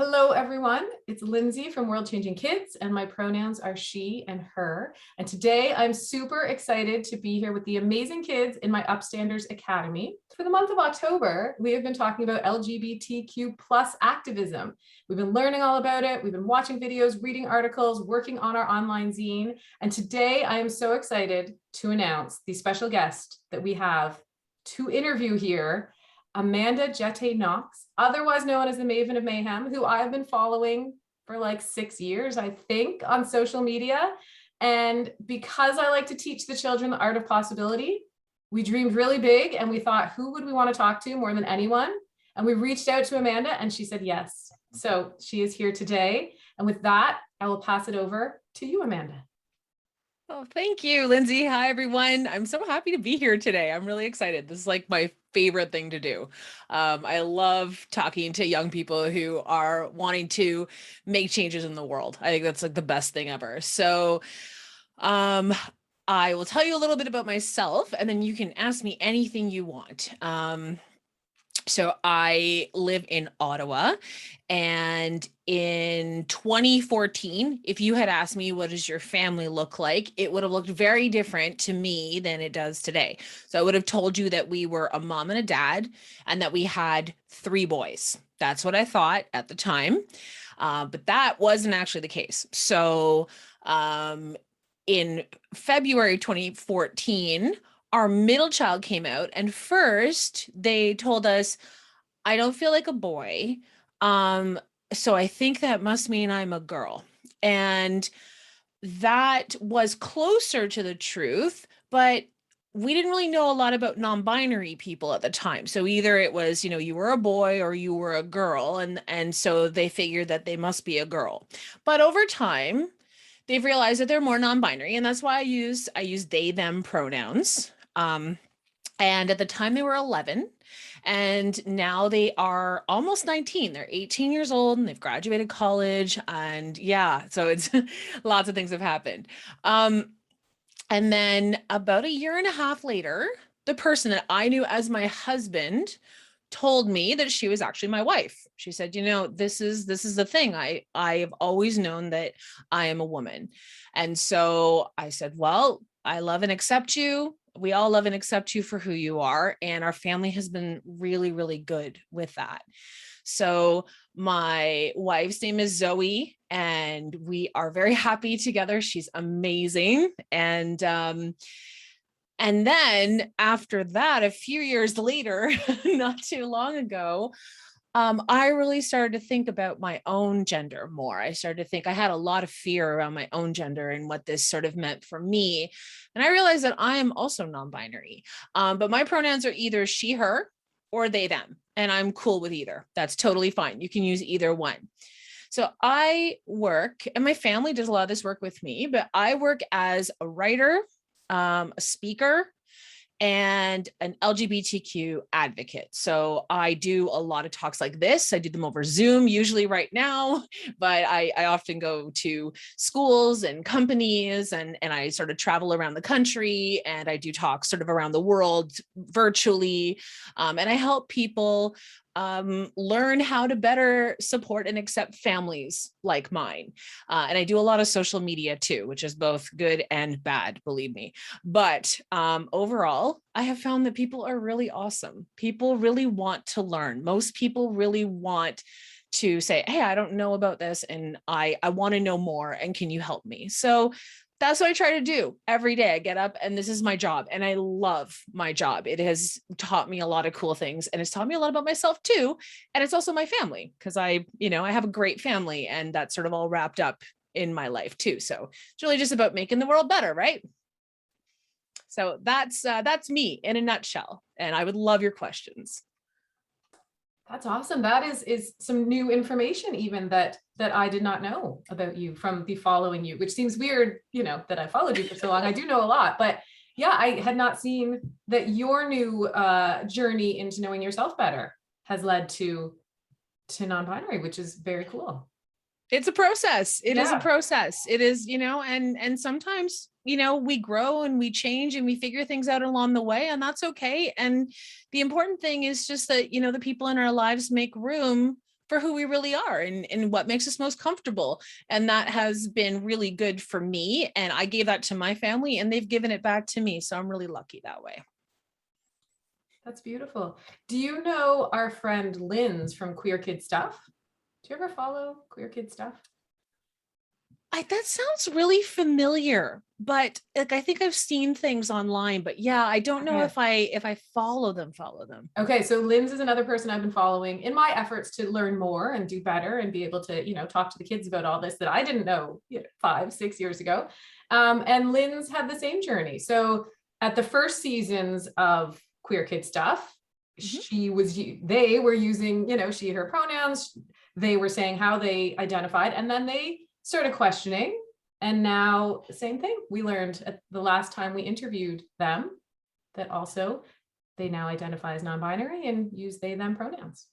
Hello, everyone. It's Lindsay from World Changing Kids, and my pronouns are she and her. And today I'm super excited to be here with the amazing kids in my Upstanders Academy. For the month of October, we have been talking about LGBTQ plus activism. We've been learning all about it. We've been watching videos, reading articles, working on our online zine. And today I am so excited to announce the special guest that we have to interview here, Amanda Jetté Knox, otherwise known as the Maven of Mayhem, who I've been following for like 6 years, I think, on social media. And because I like to teach the children the art of possibility, we dreamed really big and we thought, who would we want to talk to more than anyone? And we reached out to Amanda and she said yes. So she is here today. And with that, I will pass it over to you, Amanda. Oh, thank you, Lindsay. Hi, everyone. I'm so happy to be here today. I'm really excited. This is like my favorite thing to do. I love talking to young people who are wanting to make changes in the world. I think that's like the best thing ever. So I will tell you a little bit about myself, and then you can ask me anything you want. So I live in Ottawa, and in 2014, if you had asked me, what does your family look like? It would have looked very different to me than it does today. So I would have told you that we were a mom and a dad and that we had 3 boys. That's what I thought at the time. But that wasn't actually the case. So in February 2014, our middle child came out, and first they told us, I don't feel like a boy. So I think that must mean I'm a girl. And that was closer to the truth, but we didn't really know a lot about non-binary people at the time. So either it was, you were a boy or you were a girl. And so they figured that they must be a girl. But over time, they've realized that they're more non-binary. And that's why I use they, them pronouns. And at the time they were 11, and now they are almost 19. They're 18 years old and they've graduated college. And yeah, so it's lots of things have happened. And then about a year and a half later, the person that I knew as my husband told me that she was actually my wife. She said, this is the thing. I've always known that I am a woman. And so I said, well, I love and accept you. We all love and accept you for who you are. And our family has been really, really good with that. So my wife's name is Zoe, and we are very happy together. She's amazing. And then after that, a few years later, not too long ago, I really started to think about my own gender more. I started to think I had a lot of fear around my own gender and what this sort of meant for me. And I realized that I am also non-binary, but my pronouns are either she, her, or they, them. And I'm cool with either. That's totally fine. You can use either one. So I work, and my family does a lot of this work with me, but I work as a writer, a speaker, and an LGBTQ advocate. So I do a lot of talks like this. I do them over Zoom, usually right now, but I often go to schools and companies, and I sort of travel around the country, and I do talks sort of around the world virtually. And I help people learn how to better support and accept families like mine. And I do a lot of social media too, which is both good and bad, believe me. But overall, I have found that people are really awesome. People really want to learn. Most people really want to say, hey, I don't know about this, and I want to know more, and can you help me? So that's what I try to do every day. I get up, and this is my job, and I love my job. It has taught me a lot of cool things, and it's taught me a lot about myself too. And it's also my family, because I have a great family, and that's sort of all wrapped up in my life too. So it's really just about making the world better, right? So that's me in a nutshell, and I would love your questions. That's awesome. That is some new information even that I did not know about you from the following you, which seems weird, that I followed you for so long. I do know a lot, but yeah, I had not seen that your new journey into knowing yourself better has led to non-binary, which is very cool. It's a process. It is a process. It is, and sometimes, we grow and we change and we figure things out along the way, and that's okay. And the important thing is just that, the people in our lives make room for who we really are and what makes us most comfortable. And that has been really good for me. And I gave that to my family and they've given it back to me. So I'm really lucky that way. That's beautiful. Do you know our friend Lynn's from Queer Kid Stuff? Do you ever follow Queer Kid Stuff? That sounds really familiar, but like I think I've seen things online, but yeah, I don't know if I follow them. Okay, so Lynn's is another person I've been following in my efforts to learn more and do better and be able to, talk to the kids about all this that I didn't know 5-6 years ago. And Lynn's had the same journey. So at the first seasons of Queer Kid Stuff, they were using, she, her pronouns, they were saying how they identified, and then they started questioning. And now same thing. We learned at the last time we interviewed them that also they now identify as non-binary and use they them pronouns.